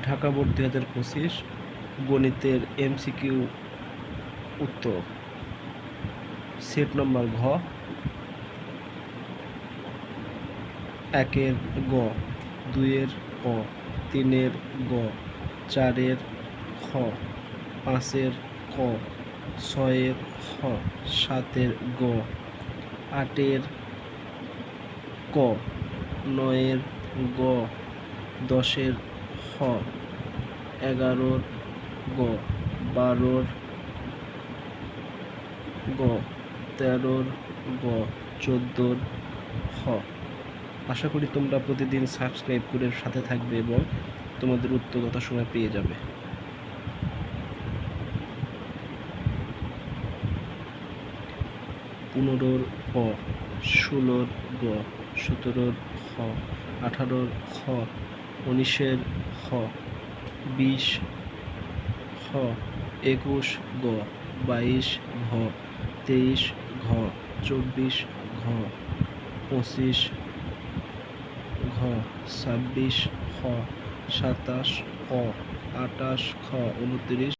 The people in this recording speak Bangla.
ঢাকা বোর্ড 2025 গণিতের MCQ উত্তর। সেট নম্বর ঘ, 1-এর গ, 2-এর ক, 3-এর গ, 4-এর খ, 5-এর ক, 6-এর খ, 7-এর গ, 8-এর ক, 9-এর গ, 10-এর খ, 11-র গ, 12-র গ, 13-র গ, 14-র খ। আশা করি তোমরা প্রতিদিন সাবস্ক্রাইব করে সাথে থাকবে এবং তোমাদের উত্তর যথাসময়ে পেয়ে যাবে। 15-র ক, 16-র গ, 17-র খ, 18-র খ, 19-এর খ, 20 খ, 21 গ, 22 ঘ, 23 ঘ, 24 ঘ, 25 ঘ, 26 খ, 27 খ, 28 খ, 29